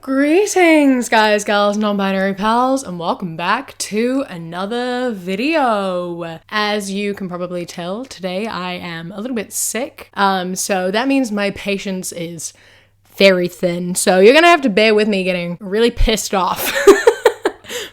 Greetings guys, gals, non-binary pals, and welcome back to another video. As you can probably tell, today I am a little bit sick, so that means my patience is very thin, so you're gonna have to bear with me getting really pissed off.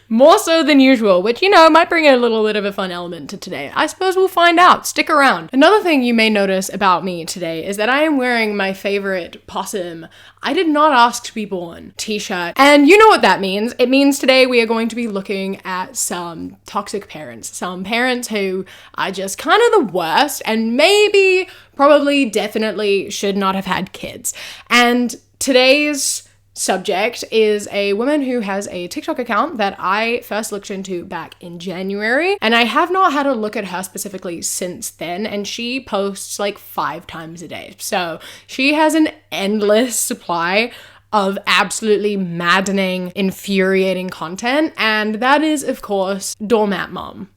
More so than usual, which, might bring a little bit of a fun element to today. I suppose we'll find out. Stick around. Another thing you may notice about me today is that I am wearing my favorite possum "I did not ask to be born" t-shirt. And you know what that means. It means today we are going to be looking at some toxic parents. Some parents who are just kind of the worst and maybe, probably, definitely should not have had kids. And today's subject is a woman who has a TikTok account that I first looked into back in January, and I have not had a look at her specifically since then, and she posts like 5 times a day. So she has an endless supply of absolutely maddening, infuriating content, and that is, of course, Doormat Mom.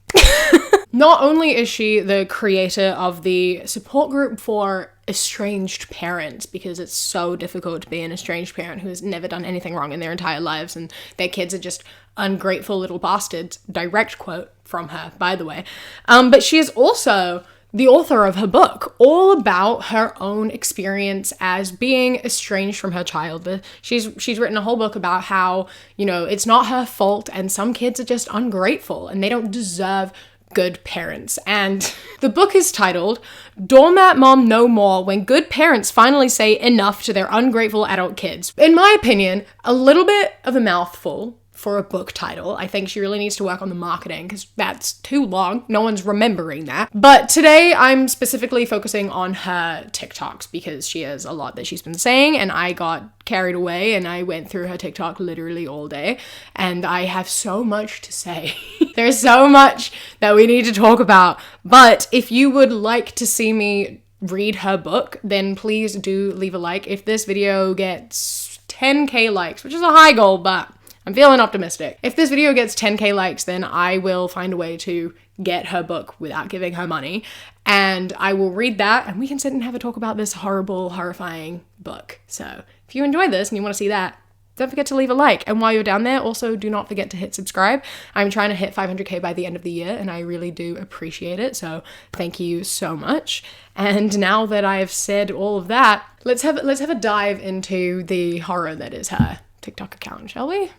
Not only is she the creator of the support group for estranged parents, because it's so difficult to be an estranged parent who has never done anything wrong in their entire lives and their kids are just ungrateful little bastards. Direct quote from her, by the way. But she is also the author of her book, all about her own experience as being estranged from her child. She's written a whole book about how, it's not her fault and some kids are just ungrateful and they don't deserve good parents. And the book is titled "Doormat Mom No More: When Good Parents Finally Say Enough to Their Ungrateful Adult Kids." In my opinion, a little bit of a mouthful for a book title. I think she really needs to work on the marketing because that's too long. No one's remembering that. But today I'm specifically focusing on her TikToks because she has a lot that she's been saying, and I got carried away and I went through her TikTok literally all day, and I have so much to say. There's so much that we need to talk about. But if you would like to see me read her book, then please do leave a like. If this video gets 10k likes, which is a high goal, but I'm feeling optimistic. If this video gets 10k likes, then I will find a way to get her book without giving her money, and I will read that and we can sit and have a talk about this horrible, horrifying book. So if you enjoy this and you want to see that, don't forget to leave a like. And while you're down there, also do not forget to hit subscribe. I'm trying to hit 500k by the end of the year, and I really do appreciate it. So thank you so much. And now that I've said all of that, let's have a dive into the horror that is her TikTok account, shall we?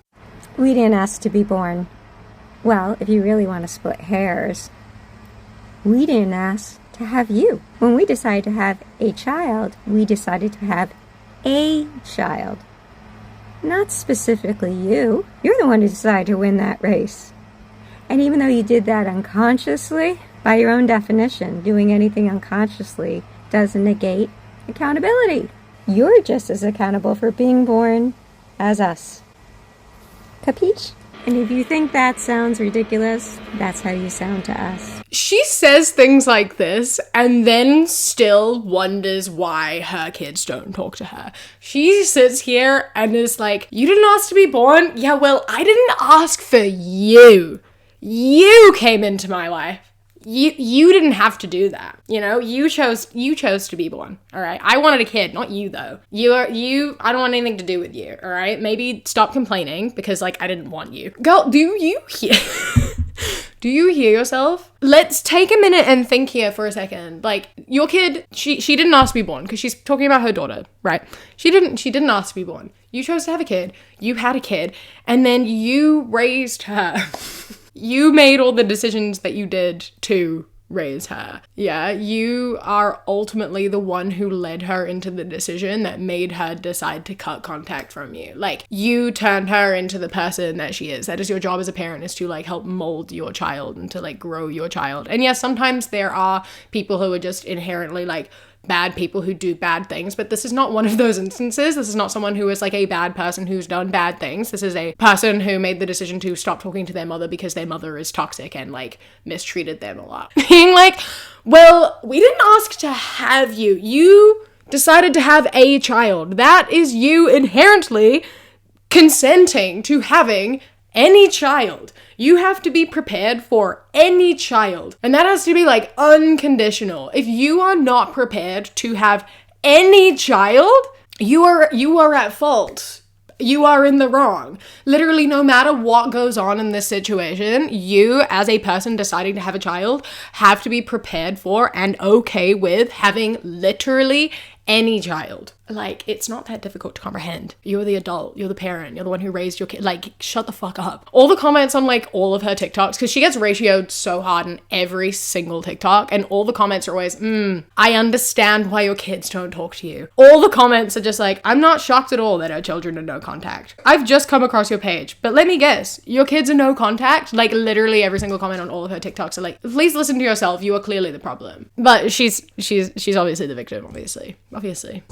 We didn't ask to be born. Well, if you really want to split hairs, we didn't ask to have you. When we decided to have a child, we decided to have a child. Not specifically you. You're the one who decided to win that race. And even though you did that unconsciously, by your own definition, doing anything unconsciously doesn't negate accountability. You're just as accountable for being born as us. Capiche? And if you think that sounds ridiculous, that's how you sound to us. She says things like this and then still wonders why her kids don't talk to her. She sits here and is like, "You didn't ask to be born? Yeah, well, I didn't ask for you. You came into my life. You didn't have to do that. You chose to be born. All right. I wanted a kid, not you though. I don't want anything to do with you. All right. Maybe stop complaining because I didn't want you. Girl, do you hear? Do you hear yourself? Let's take a minute and think here for a second. Your kid, she didn't ask to be born because she's talking about her daughter, right? She didn't ask to be born. You chose to have a kid. You had a kid, and then you raised her. You made all the decisions that you did to raise her. Yeah, you are ultimately the one who led her into the decision that made her decide to cut contact from you. You turned her into the person that she is. That is your job as a parent, is to help mold your child and to grow your child. And yes, sometimes there are people who are just inherently bad people who do bad things, but this is not one of those instances. This is not someone who is a bad person who's done bad things. This is a person who made the decision to stop talking to their mother because their mother is toxic and mistreated them a lot. Being well, we didn't ask to have you. You decided to have a child. That is you inherently consenting to having any child. You have to be prepared for any child. And that has to be unconditional. If you are not prepared to have any child, you are at fault. you are in the wrong. Literally, no matter what goes on in this situation, you as a person deciding to have a child have to be prepared for and okay with having literally any child. Like, it's not that difficult to comprehend. You're the adult, you're the parent, you're the one who raised your kid. Like, shut the fuck up. All the comments on like all of her TikToks, because she gets ratioed so hard in every single TikTok, and all the comments are always, I understand why your kids don't talk to you. All the comments are just like, I'm not shocked at all that her children are no contact. I've just come across your page, but let me guess, your kids are no contact? Like, literally every single comment on all of her TikToks are like, please listen to yourself, you are clearly the problem. But she's obviously the victim, obviously.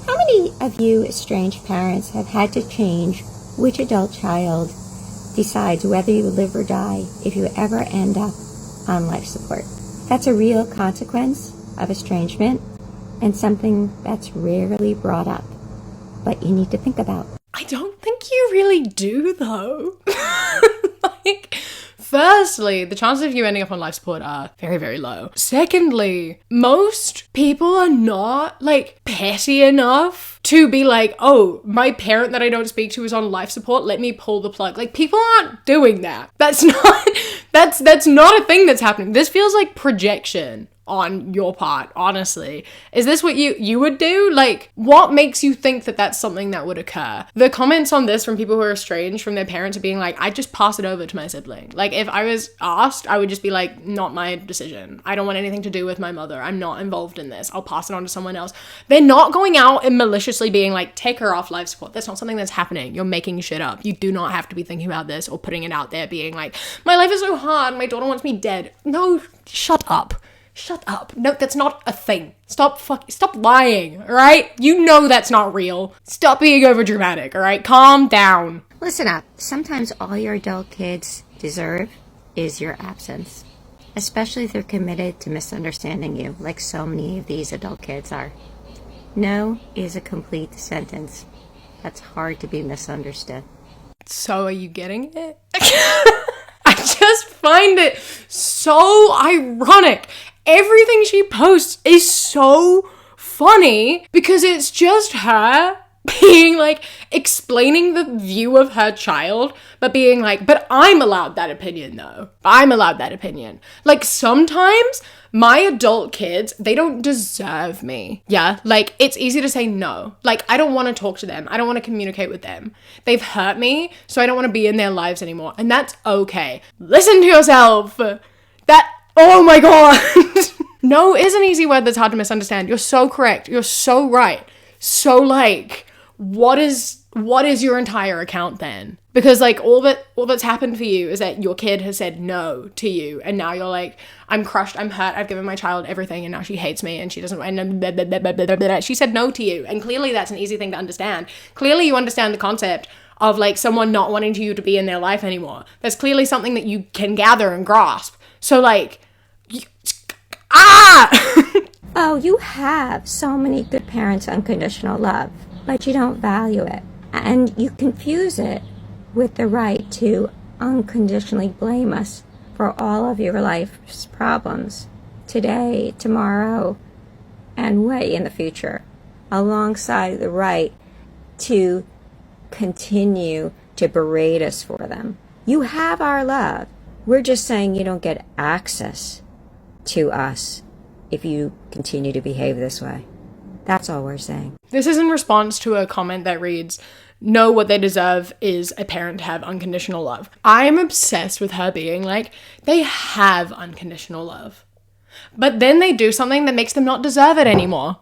How many of you estranged parents have had to change which adult child decides whether you live or die if you ever end up on life support? That's a real consequence of estrangement and something that's rarely brought up, but you need to think about. I don't think you really do, though. Like, firstly, the chances of you ending up on life support are very, very low. Secondly, most people are not, like, petty enough to be like, oh, my parent that I don't speak to is on life support, let me pull the plug. Like, people aren't doing that. That's not a thing that's happening. This feels like projection on your part, honestly. Is this what you would do? Like, what makes you think that that's something that would occur? The comments on this from people who are estranged from their parents are being like, I just pass it over to my sibling. Like, if I was asked, I would just be like, not my decision. I don't want anything to do with my mother. I'm not involved in this. I'll pass it on to someone else. They're not going out and maliciously being like, take her off life support. That's not something that's happening. You're making shit up. You do not have to be thinking about this or putting it out there being like, my life is so hard. My daughter wants me dead. No, shut up. Shut up. No, that's not a thing. Stop lying, all right? You know that's not real. Stop being over dramatic, all right? Calm down. Listen up. Sometimes all your adult kids deserve is your absence, especially if they're committed to misunderstanding you, like so many of these adult kids are. No is a complete sentence. That's hard to be misunderstood. So are you getting it? I just find it so ironic. Everything she posts is so funny because it's just her being like explaining the view of her child, but being like, but I'm allowed that opinion though. I'm allowed that opinion. Like, sometimes my adult kids, they don't deserve me. Yeah, like, it's easy to say no. Like, I don't want to talk to them. I don't want to communicate with them. They've hurt me, so I don't want to be in their lives anymore. And that's okay. Listen to yourself. Oh my god. No is an easy word that's hard to misunderstand. You're so correct. You're so right. So, like, what is your entire account then? Because, like, all that's happened for you is that your kid has said no to you, and now you're like, I'm crushed, I'm hurt, I've given my child everything, and now she hates me, and she doesn't, and she said no to you, and clearly that's an easy thing to understand. Clearly you understand the concept of, like, someone not wanting you to be in their life anymore. That's clearly something that you can gather and grasp. So, like, Oh, you have so many good parents' unconditional love, but you don't value it. And you confuse it with the right to unconditionally blame us for all of your life's problems, today, tomorrow, and way in the future, alongside the right to continue to berate us for them. You have our love. We're just saying you don't get access to us if you continue to behave this way. That's all we're saying. This is in response to a comment that reads, no, what they deserve is a parent to have unconditional love. I'm obsessed with her being like, they have unconditional love, but then they do something that makes them not deserve it anymore.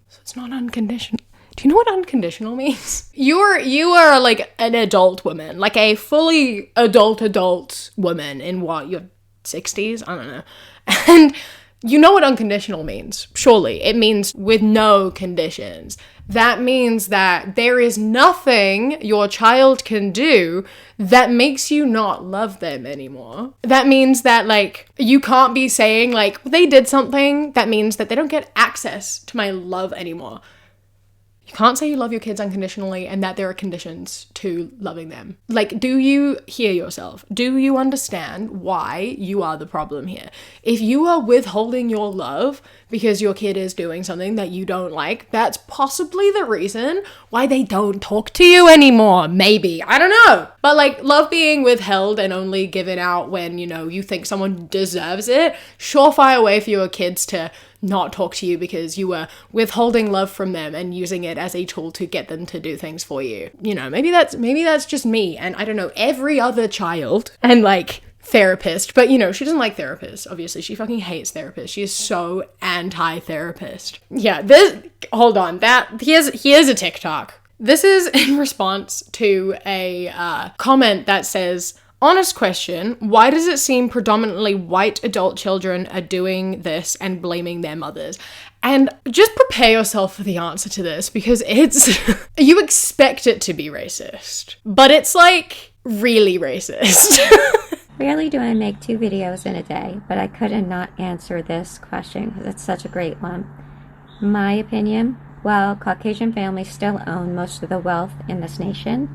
So it's not unconditional. Do you know what unconditional means? You are like an adult woman, like a fully adult woman in what, your 60s? I don't know. And you know what unconditional means, surely. It means with no conditions. That means that there is nothing your child can do that makes you not love them anymore. That means that, like, you can't be saying, like, they did something that means that they don't get access to my love anymore. You can't say you love your kids unconditionally and that there are conditions to loving them. Like, do you hear yourself? Do you understand why you are the problem here? If you are withholding your love because your kid is doing something that you don't like, that's possibly the reason why they don't talk to you anymore. Maybe. I don't know. But like, love being withheld and only given out when, you know, you think someone deserves it, surefire way for your kids to not talk to you because you were withholding love from them and using it as a tool to get them to do things for you. You know, maybe that's just me and I don't know, every other child and like therapist, but you know, she doesn't like therapists. Obviously, she fucking hates therapists. She is so anti-therapist. Yeah, hold on, here's a TikTok. This is in response to a comment that says, honest question, why does it seem predominantly white adult children are doing this and blaming their mothers? And just prepare yourself for the answer to this because it's, you expect it to be racist, but it's like really racist. Rarely do I make 2 videos in a day, but I couldn't not answer this question because it's such a great one. My opinion, while Caucasian families still own most of the wealth in this nation,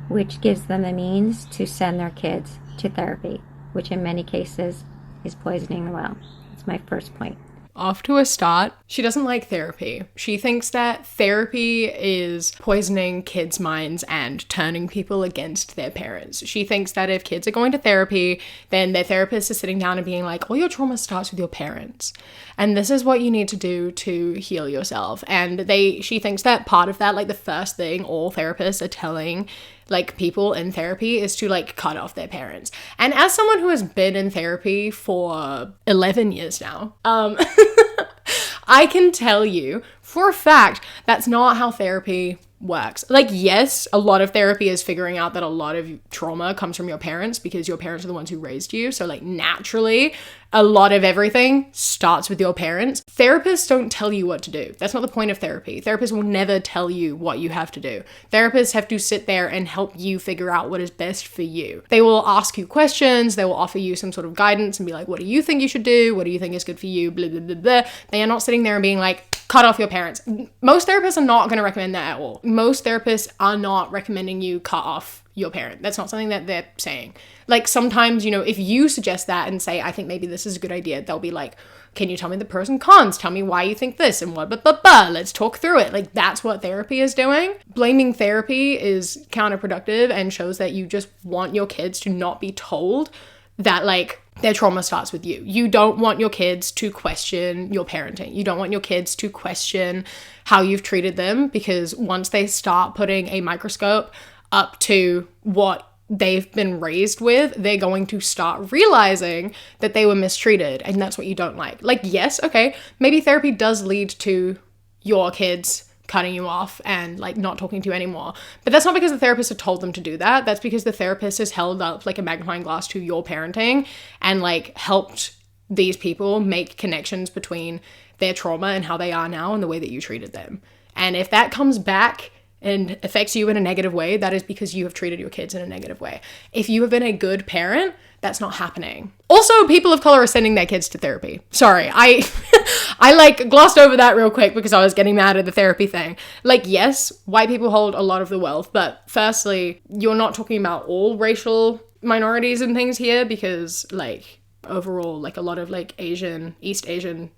which gives them the means to send their kids to therapy, which in many cases is poisoning the well. That's my first point. Off to a start. She doesn't like therapy. She thinks that therapy is poisoning kids' minds and turning people against their parents. She thinks that if kids are going to therapy, then their therapist is sitting down and being like, all your trauma starts with your parents. And this is what you need to do to heal yourself. And she thinks that part of that, like the first thing all therapists are telling like people in therapy is to like cut off their parents. And as someone who has been in therapy for 11 years now, I can tell you for a fact that's not how therapy works. Like, yes, a lot of therapy is figuring out that a lot of trauma comes from your parents because your parents are the ones who raised you. So like naturally, a lot of everything starts with your parents. Therapists don't tell you what to do. That's not the point of therapy. Therapists will never tell you what you have to do. Therapists have to sit there and help you figure out what is best for you. They will ask you questions. They will offer you some sort of guidance and be like, what do you think you should do? What do you think is good for you? Blah, blah, blah, blah. They are not sitting there and being like, cut off your parents. Most therapists are not going to recommend that at all. Most therapists are not recommending you cut off your parent. That's not something that they're saying. Like sometimes, you know, if you suggest that and say, I think maybe this is a good idea, they'll be like, can you tell me the pros and cons? Tell me why you think this and what, blah, blah, blah. Let's talk through it. Like that's what therapy is doing. Blaming therapy is counterproductive and shows that you just want your kids to not be told that like their trauma starts with you. You don't want your kids to question your parenting. You don't want your kids to question how you've treated them because once they start putting a microscope up to what they've been raised with, they're going to start realizing that they were mistreated and that's what you don't like. Like, yes, okay, maybe therapy does lead to your kids cutting you off and like not talking to you anymore. But that's not because the therapist had told them to do that. That's because the therapist has held up like a magnifying glass to your parenting and like helped these people make connections between their trauma and how they are now and the way that you treated them. And if that comes back and affects you in a negative way, that is because you have treated your kids in a negative way. If you have been a good parent, that's not happening. Also, people of color are sending their kids to therapy. Sorry, I like glossed over that real quick because I was getting mad at the therapy thing. Like, yes, white people hold a lot of the wealth, but firstly, you're not talking about all racial minorities and things here because like overall, like a lot of like East Asian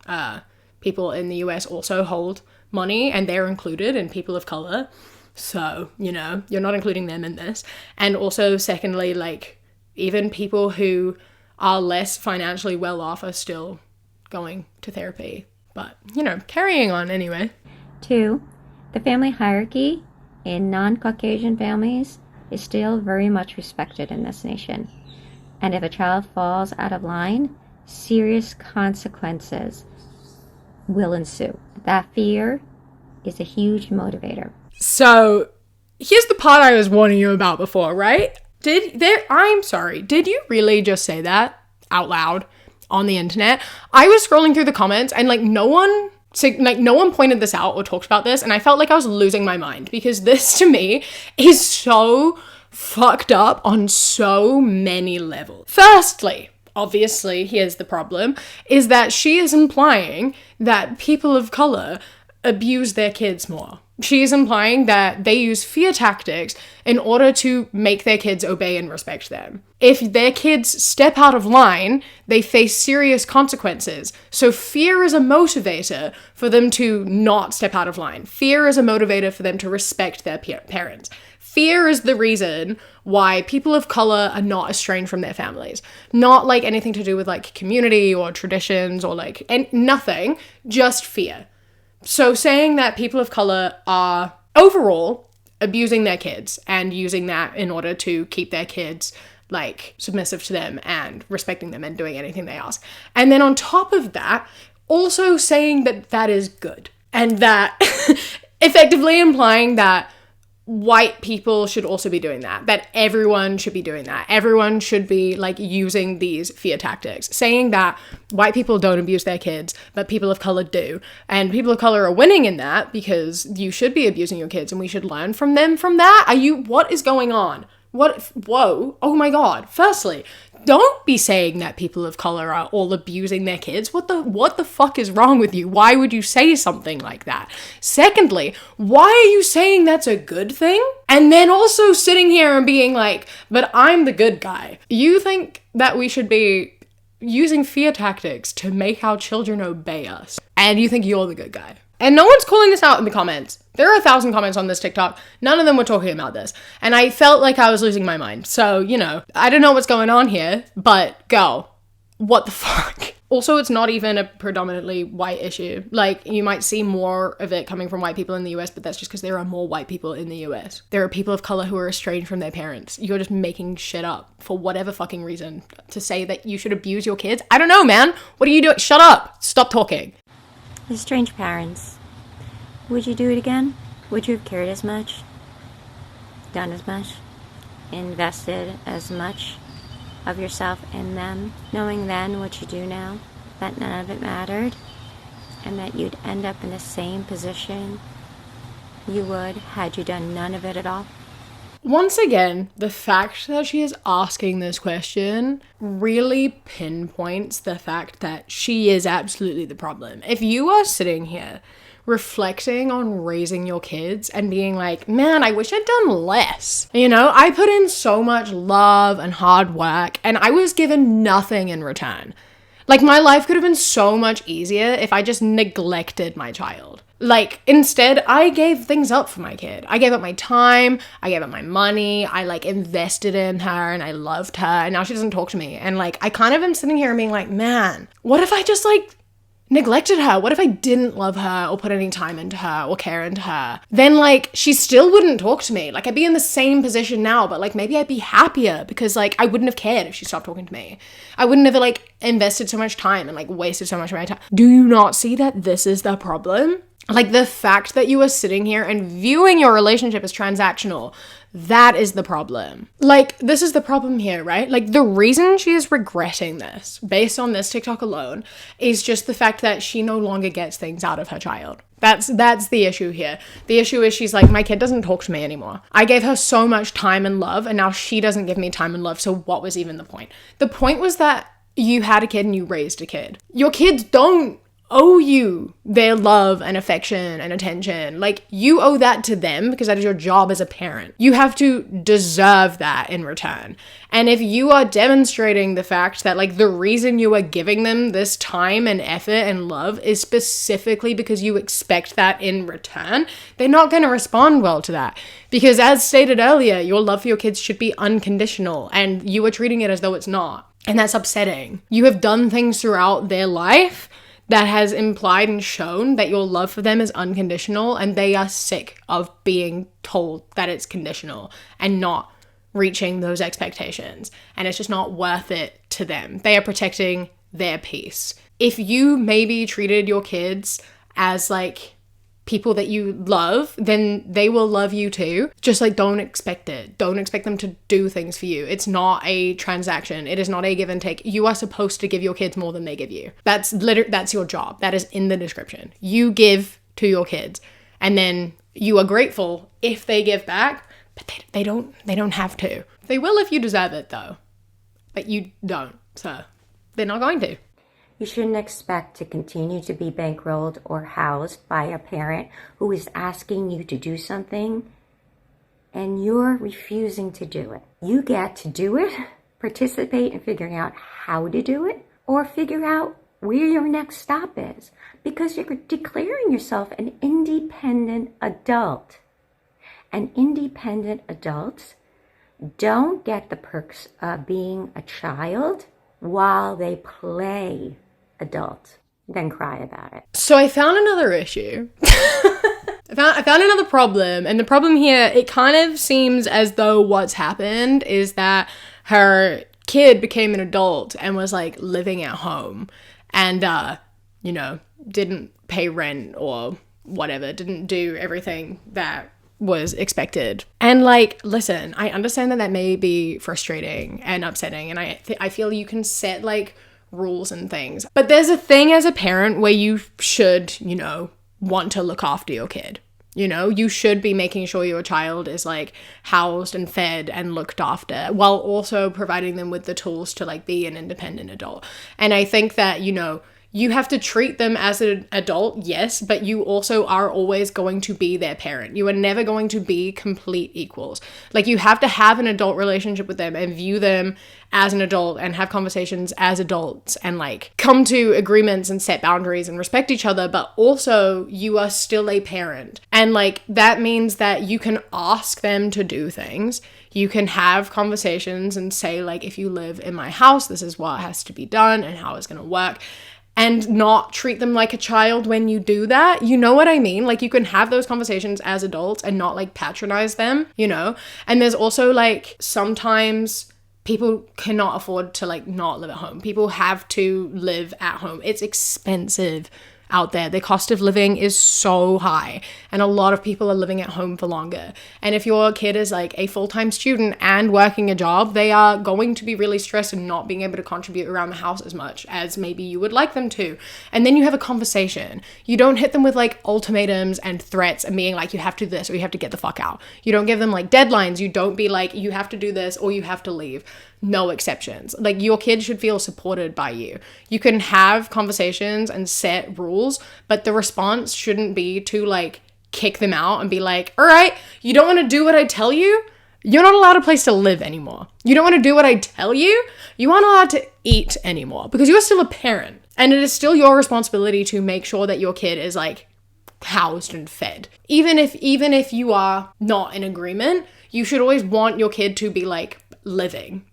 people in the US also hold money and they're included in people of color. So, you know, you're not including them in this. And also secondly, like even people who are less financially well off are still going to therapy. But, you know, carrying on anyway. 2, the family hierarchy in non-Caucasian families is still very much respected in this nation. And if a child falls out of line, serious consequences will ensue. That fear is a huge motivator. So, here's the part I was warning you about before, right? I'm sorry, did you really just say that out loud on the internet? I was scrolling through the comments and no one pointed this out or talked about this, and I felt like I was losing my mind because this to me is so fucked up on so many levels. Firstly, obviously, here's the problem, is that she is implying that people of color abuse their kids more. She's implying that they use fear tactics in order to make their kids obey and respect them. If their kids step out of line, they face serious consequences. So fear is a motivator for them to not step out of line. Fear is a motivator for them to respect their parents. Fear is the reason why people of color are not estranged from their families. Not like anything to do with like community or traditions or like nothing, just fear. So saying that people of color are overall abusing their kids and using that in order to keep their kids like submissive to them and respecting them and doing anything they ask. And then on top of that, also saying that that is good and that effectively implying that white people should also be doing that everyone should be doing that. Everyone should be like using these fear tactics, saying that white people don't abuse their kids, but people of color do. And people of color are winning in that because you should be abusing your kids and we should learn from them from that. What is going on? Whoa, oh my God. Firstly, don't be saying that people of color are all abusing their kids. What the fuck is wrong with you? Why would you say something like that? Secondly, why are you saying that's a good thing? And then also sitting here and being like, but I'm the good guy. You think that we should be using fear tactics to make our children obey us. And you think you're the good guy. And no one's calling this out in the comments. There are 1,000 comments on this TikTok. None of them were talking about this. And I felt like I was losing my mind. So, you know, I don't know what's going on here, but girl, what the fuck? Also, it's not even a predominantly white issue. Like, you might see more of it coming from white people in the US, but that's just because there are more white people in the US. There are people of color who are estranged from their parents. You're just making shit up for whatever fucking reason to say that you should abuse your kids. I don't know, man. What are you doing? Shut up. Stop talking. Estranged parents. Would you do it again? Would you have cared as much? Done as much? Invested as much of yourself in them? Knowing then what you do now, that none of it mattered, and that you'd end up in the same position you would had you done none of it at all? Once again, the fact that she is asking this question really pinpoints the fact that she is absolutely the problem. If you are sitting here reflecting on raising your kids and being like, man, I wish I'd done less. You know, I put in so much love and hard work and I was given nothing in return. Like, my life could have been so much easier if I just neglected my child. Like, instead, I gave things up for my kid. I gave up my time, I gave up my money, I, like, invested in her, and I loved her, and now she doesn't talk to me. And, like, I kind of am sitting here and being like, man, what if I just, like, neglected her? What if I didn't love her or put any time into her or care into her? Then, like, she still wouldn't talk to me. Like, I'd be in the same position now, but, like, maybe I'd be happier because, like, I wouldn't have cared if she stopped talking to me. I wouldn't have, like, invested so much time and, like, wasted so much of my time. Do you not see that this is the problem? Like, the fact that you are sitting here and viewing your relationship as transactional, that is the problem. Like, this is the problem here, right? Like, the reason she is regretting this, based on this TikTok alone, is just the fact that she no longer gets things out of her child. That's the issue here. The issue is she's like, my kid doesn't talk to me anymore. I gave her so much time and love, and now she doesn't give me time and love, so what was even the point? The point was that you had a kid and you raised a kid. Your kids don't owe you their love and affection and attention. Like, you owe that to them because that is your job as a parent. You have to deserve that in return. And if you are demonstrating the fact that, like, the reason you are giving them this time and effort and love is specifically because you expect that in return, they're not going to respond well to that. Because as stated earlier, your love for your kids should be unconditional, and you are treating it as though it's not. And that's upsetting. You have done things throughout their life that has implied and shown that your love for them is unconditional, and they are sick of being told that it's conditional and not reaching those expectations. And it's just not worth it to them. They are protecting their peace. If you maybe treated your kids as, like, people that you love, then they will love you too. Just, like, don't expect it. Don't expect them to do things for you. It's not a transaction. It is not a give and take. You are supposed to give your kids more than they give you. That's your job. That is in the description. You give to your kids, and then you are grateful if they give back, but they don't have to. They will if you deserve it though, but you don't, so they're not going to. You shouldn't expect to continue to be bankrolled or housed by a parent who is asking you to do something and you're refusing to do it. You get to do it, participate in figuring out how to do it, or figure out where your next stop is, because you're declaring yourself an independent adult. And independent adults don't get the perks of being a child while they play adult, then cry about it. So I found another issue. I found another problem, and the problem here, it kind of seems as though what's happened is that her kid became an adult and was like living at home and, didn't pay rent or whatever, didn't do everything that was expected. And like, listen, I understand that may be frustrating and upsetting, and I feel you can set like rules and things, but there's a thing as a parent where you should, want to look after your kid. You should be making sure your child is like housed and fed and looked after, while also providing them with the tools to like be an independent adult. And I think that, you have to treat them as an adult, yes, but you also are always going to be their parent. You are never going to be complete equals. Like, you have to have an adult relationship with them and view them as an adult and have conversations as adults and like come to agreements and set boundaries and respect each other, but also you are still a parent. And like, that means that you can ask them to do things. You can have conversations and say like, if you live in my house, this is what has to be done and how it's going to work. And not treat them like a child when you do that. You know what I mean? Like, you can have those conversations as adults and not like patronize them, And there's also like, sometimes people cannot afford to like not live at home. People have to live at home. It's expensive out there. The cost of living is so high, and a lot of people are living at home for longer. And if your kid is like a full-time student and working a job, they are going to be really stressed and not being able to contribute around the house as much as maybe you would like them to. And then you have a conversation. You don't hit them with like ultimatums and threats and being like, you have to do this or you have to get the fuck out. You don't give them like deadlines. You don't be like, you have to do this or you have to leave. No exceptions. Like, your kid should feel supported by you. You can have conversations and set rules, but the response shouldn't be to like kick them out and be like, all right, you don't want to do what I tell you? You're not allowed a place to live anymore. You don't want to do what I tell you? You aren't allowed to eat anymore, because you're still a parent. And it is still your responsibility to make sure that your kid is like housed and fed. Even if you are not in agreement, you should always want your kid to be like living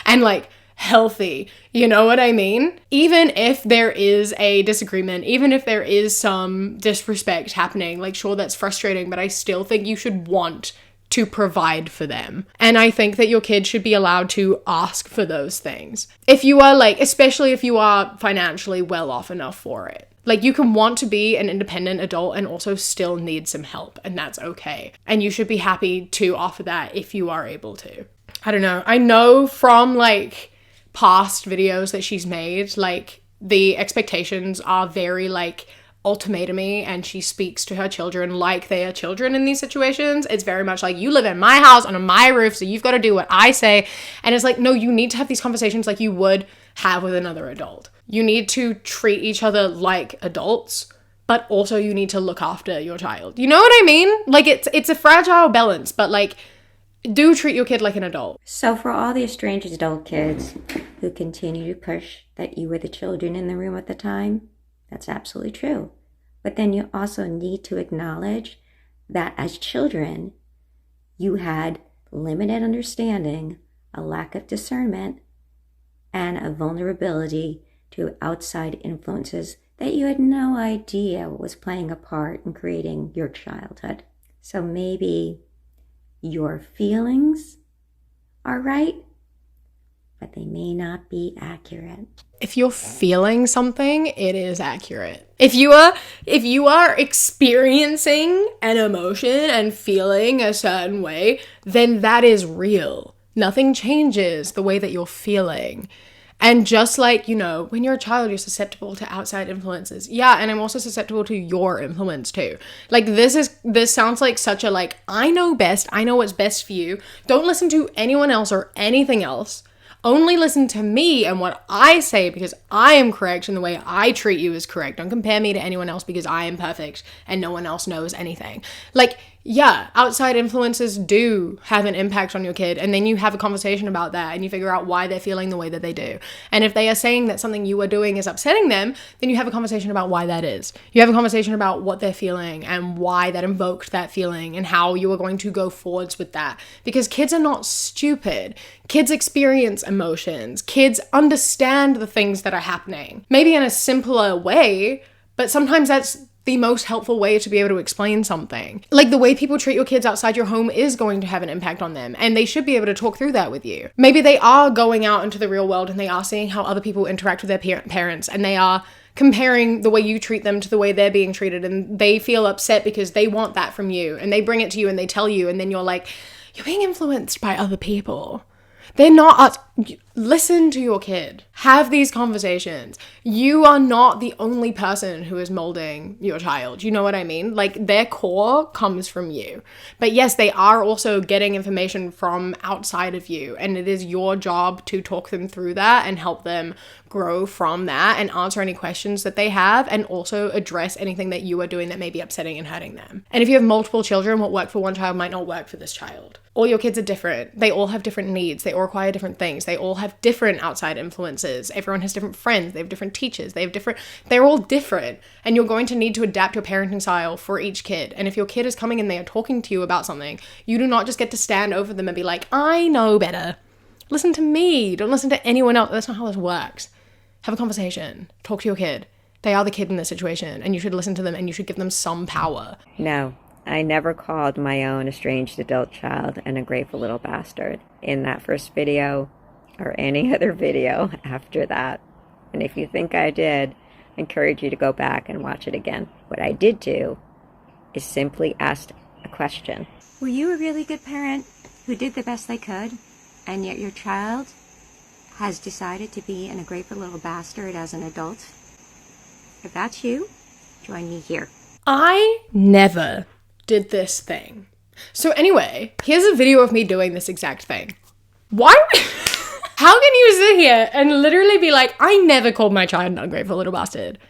and like healthy, you know what I mean? Even if there is a disagreement, even if there is some disrespect happening, like, sure, that's frustrating, but I still think you should want to provide for them. And I think that your kid should be allowed to ask for those things. If you are like, especially if you are financially well off enough for it. Like, you can want to be an independent adult and also still need some help, and that's okay. And you should be happy to offer that if you are able to. I don't know. I know from like past videos that she's made, like, the expectations are very like ultimatumy, and she speaks to her children like they are children in these situations. It's very much like, you live in my house under my roof, so you've got to do what I say. And it's like, no, you need to have these conversations like you would have with another adult. You need to treat each other like adults, but also you need to look after your child. You know what I mean? Like, it's a fragile balance, but like, do treat your kid like an adult. So for all the estranged adult kids who continue to push that you were the children in the room at the time, that's absolutely true. But then you also need to acknowledge that as children, you had limited understanding, a lack of discernment, and a vulnerability to outside influences that you had no idea was playing a part in creating your childhood. So maybe your feelings are right, but they may not be accurate. If you're feeling something, it is accurate. If you are experiencing an emotion and feeling a certain way, then that is real. Nothing changes the way that you're feeling. And just like, when you're a child, you're susceptible to outside influences. Yeah, and I'm also susceptible to your influence too. Like, this sounds like such a like, I know best, I know what's best for you. Don't listen to anyone else or anything else. Only listen to me and what I say because I am correct and the way I treat you is correct. Don't compare me to anyone else because I am perfect and no one else knows anything. Like, yeah, outside influences do have an impact on your kid, and then you have a conversation about that and you figure out why they're feeling the way that they do. And if they are saying that something you are doing is upsetting them, then you have a conversation about why that is. You have a conversation about what they're feeling and why that invoked that feeling and how you are going to go forwards with that. Because kids are not stupid. Kids experience emotions. Kids understand the things that are happening. Maybe in a simpler way, but sometimes that's the most helpful way to be able to explain something. Like, the way people treat your kids outside your home is going to have an impact on them, and they should be able to talk through that with you. Maybe they are going out into the real world and they are seeing how other people interact with their parents, and they are comparing the way you treat them to the way they're being treated, and they feel upset because they want that from you, and they bring it to you and they tell you, and then you're like, you're being influenced by other people. They're not. Listen to your kid. Have these conversations. You are not the only person who is molding your child. You know what I mean? Like, their core comes from you. But yes, they are also getting information from outside of you. And it is your job to talk them through that and help them grow from that and answer any questions that they have, and also address anything that you are doing that may be upsetting and hurting them. And if you have multiple children, what worked for one child might not work for this child. All your kids are different. They all have different needs. They all require different things. They all have different outside influences. Everyone has different friends. They have different teachers. They're all different. And you're going to need to adapt your parenting style for each kid. And if your kid is coming and they are talking to you about something, you do not just get to stand over them and be like, I know better. Listen to me. Don't listen to anyone else. That's not how this works. Have a conversation. Talk to your kid. They are the kid in this situation, and you should listen to them and you should give them some power. No, I never called my own estranged adult child an ungrateful little bastard in that first video or any other video after that. And if you think I did, I encourage you to go back and watch it again. What I did do is simply ask a question. Were you a really good parent who did the best they could, and yet your child has decided to be an ungrateful little bastard as an adult? If that's you, join me here. I never did this thing. So anyway, here's a video of me doing this exact thing. Why? How can you sit here and literally be like, I never called my child an ungrateful little bastard?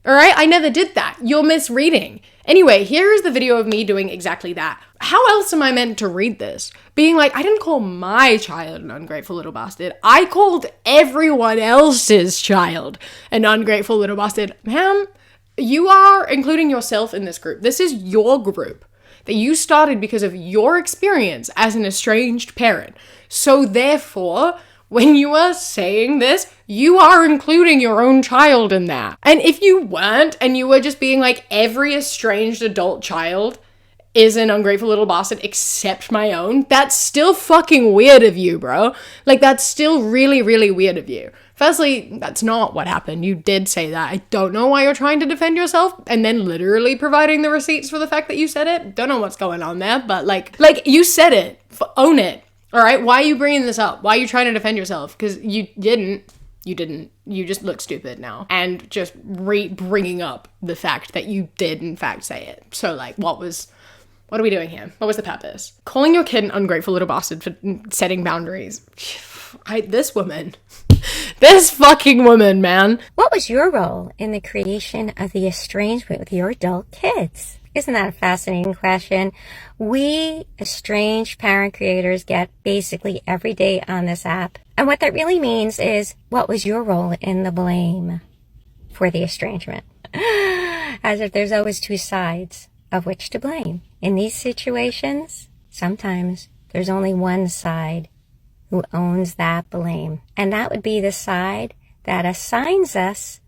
All right, I never did that. You're misreading. Anyway, here is the video of me doing exactly that. How else am I meant to read this? Being like, I didn't call my child an ungrateful little bastard. I called everyone else's child an ungrateful little bastard. Ma'am, you are including yourself in this group. This is your group that you started because of your experience as an estranged parent. So therefore, when you are saying this, you are including your own child in that. And if you weren't, and you were just being like, every estranged adult child is an ungrateful little bastard except my own, that's still fucking weird of you, bro. Like, that's still really, really weird of you. Firstly, that's not what happened. You did say that. I don't know why you're trying to defend yourself and then literally providing the receipts for the fact that you said it. Don't know what's going on there, but like you said it. Own it. All right? Why are you bringing this up? Why are you trying to defend yourself? Because you didn't. You just look stupid now. And just bringing up the fact that you did in fact say it. So like, what are we doing here? What was the purpose? Calling your kid an ungrateful little bastard for setting boundaries. This fucking woman, man. What was your role in the creation of the estrangement with your adult kids? Isn't that a fascinating question? We estranged parent creators get basically every day on this app. And what that really means is, what was your role in the blame for the estrangement? As if there's always two sides of which to blame. In these situations, sometimes there's only one side who owns that blame. And that would be the side that assigns us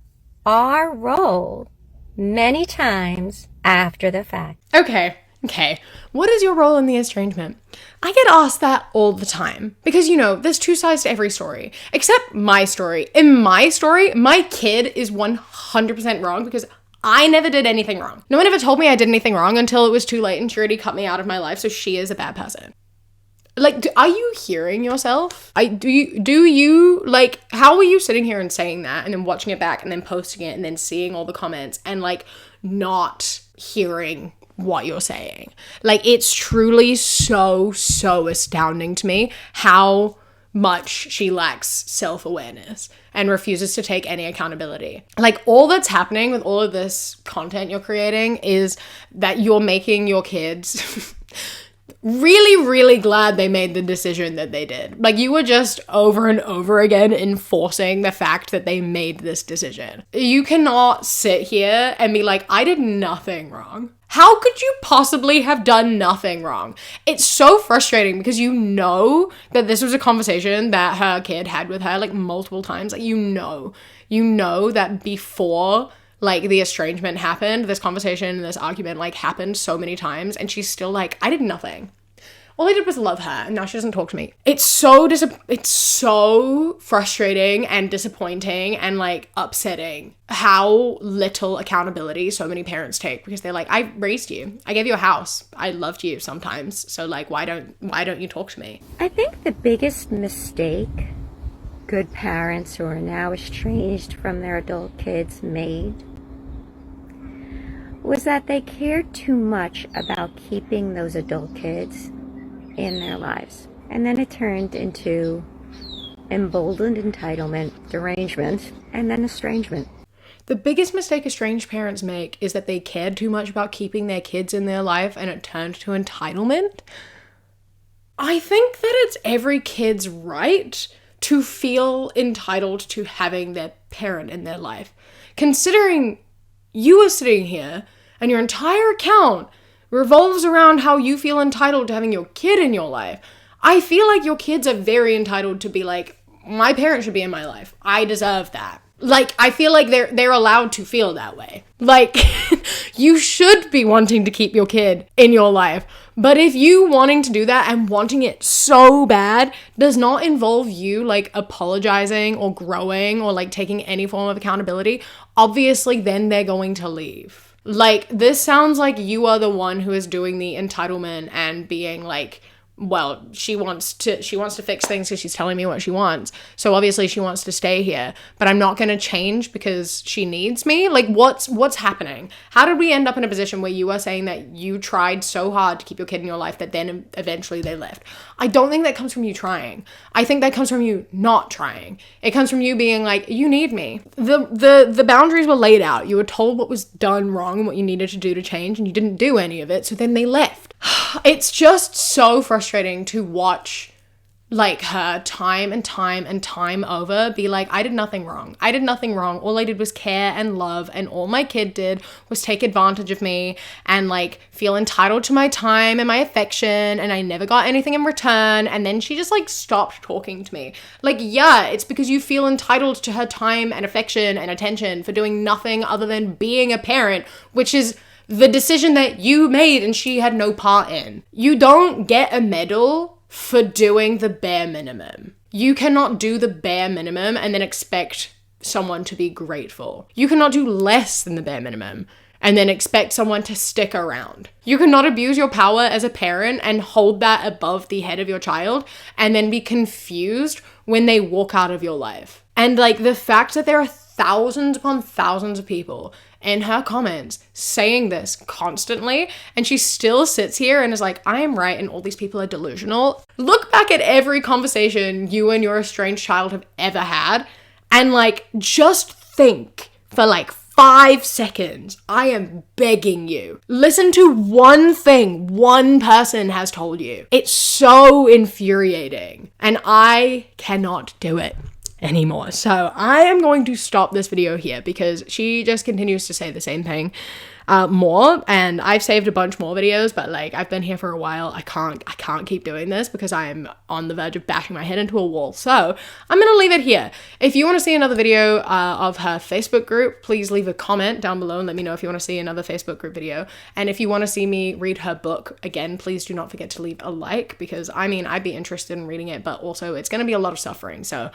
our role many times after the fact. Okay. What is your role in the estrangement? I get asked that all the time because, there's two sides to every story, except my story. In my story, my kid is 100% wrong because I never did anything wrong. No one ever told me I did anything wrong until it was too late and she already cut me out of my life, so she is a bad person. Like, are you hearing yourself? Do you, like, how are you sitting here and saying that and then watching it back and then posting it and then seeing all the comments and, like, not hearing what you're saying? Like, it's truly so astounding to me how much she lacks self-awareness and refuses to take any accountability. Like, all that's happening with all of this content you're creating is that you're making your kids really, really glad they made the decision that they did. Like, you were just over and over again enforcing the fact that they made this decision. You cannot sit here and be like, I did nothing wrong. How could you possibly have done nothing wrong? It's so frustrating because you know that this was a conversation that her kid had with her like multiple times. Like, you know that before like the estrangement happened, this conversation, this argument like happened so many times, and she's still like, I did nothing. All I did was love her, and now she doesn't talk to me. It's so frustrating and disappointing and like upsetting how little accountability so many parents take, because they're like, I raised you, I gave you a house, I loved you sometimes, so like why don't you talk to me? I think the biggest mistake good parents who are now estranged from their adult kids made was that they cared too much about keeping those adult kids in their lives. And then it turned into emboldened entitlement, derangement, and then estrangement. The biggest mistake estranged parents make is that they cared too much about keeping their kids in their life, and it turned to entitlement. I think that it's every kid's right to feel entitled to having their parent in their life. Considering you are sitting here and your entire account revolves around how you feel entitled to having your kid in your life, I feel like your kids are very entitled to be like, my parent should be in my life. I deserve that. Like, I feel like they're allowed to feel that way. Like, you should be wanting to keep your kid in your life. But if you wanting to do that and wanting it so bad does not involve you like apologizing or growing or like taking any form of accountability, obviously then they're going to leave. Like, this sounds like you are the one who is doing the entitlement and being like, well, she wants to fix things because she's telling me what she wants. So obviously she wants to stay here, but I'm not going to change because she needs me. Like, what's happening? How did we end up in a position where you are saying that you tried so hard to keep your kid in your life that then eventually they left? I don't think that comes from you trying. I think that comes from you not trying. It comes from you being like, you need me. The boundaries were laid out. You were told what was done wrong and what you needed to do to change, and you didn't do any of it. So then they left. It's just so frustrating to watch like her time and time over be like, I did nothing wrong. I did nothing wrong. All I did was care and love, and all my kid did was take advantage of me and like feel entitled to my time and my affection, and I never got anything in return. And then she just like stopped talking to me. Like, yeah, it's because you feel entitled to her time and affection and attention for doing nothing other than being a parent, which is the decision that you made and she had no part in. You don't get a medal for doing the bare minimum. You cannot do the bare minimum and then expect someone to be grateful. You cannot do less than the bare minimum and then expect someone to stick around. You cannot abuse your power as a parent and hold that above the head of your child and then be confused when they walk out of your life. And like, the fact that there are thousands upon thousands of people in her comments saying this constantly, and she still sits here and is like, I am right and all these people are delusional. Look back at every conversation you and your estranged child have ever had and like, just think for like 5 seconds. I am begging you. Listen to one thing one person has told you. It's so infuriating and I cannot do it anymore. So I am going to stop this video here because she just continues to say the same thing more, and I've saved a bunch more videos, but like, I've been here for a while. I can't keep doing this because I'm on the verge of bashing my head into a wall. So I'm gonna leave it here. If you want to see another video of her Facebook group, please leave a comment down below and let me know if you want to see another Facebook group video. And if you want to see me read her book again, please do not forget to leave a like, because I mean, I'd be interested in reading it, but also it's gonna be a lot of suffering, so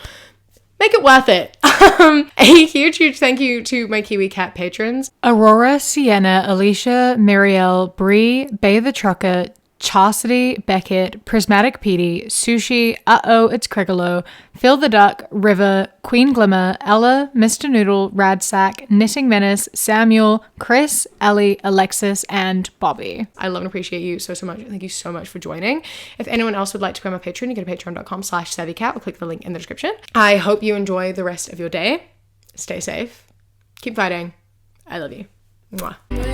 make it worth it. A huge thank you to my Kiwi Cat patrons: Aurora, Sienna, Alicia, Muriel, Bree, Bay the Trucker, Chastity, Beckett, Prismatic Petey, Sushi, Uh-Oh, It's Crigolo, Phil the Duck, River, Queen Glimmer, Ella, Mr. Noodle, Radsack, Knitting Menace, Samuel, Chris, Ellie, Alexis, and Bobby. I love and appreciate you so much. Thank you so much for joining. If anyone else would like to become a patron, you go to patreon.com/savvycat or click the link in the description. I hope you enjoy the rest of your day. Stay safe. Keep fighting. I love you. Mwah.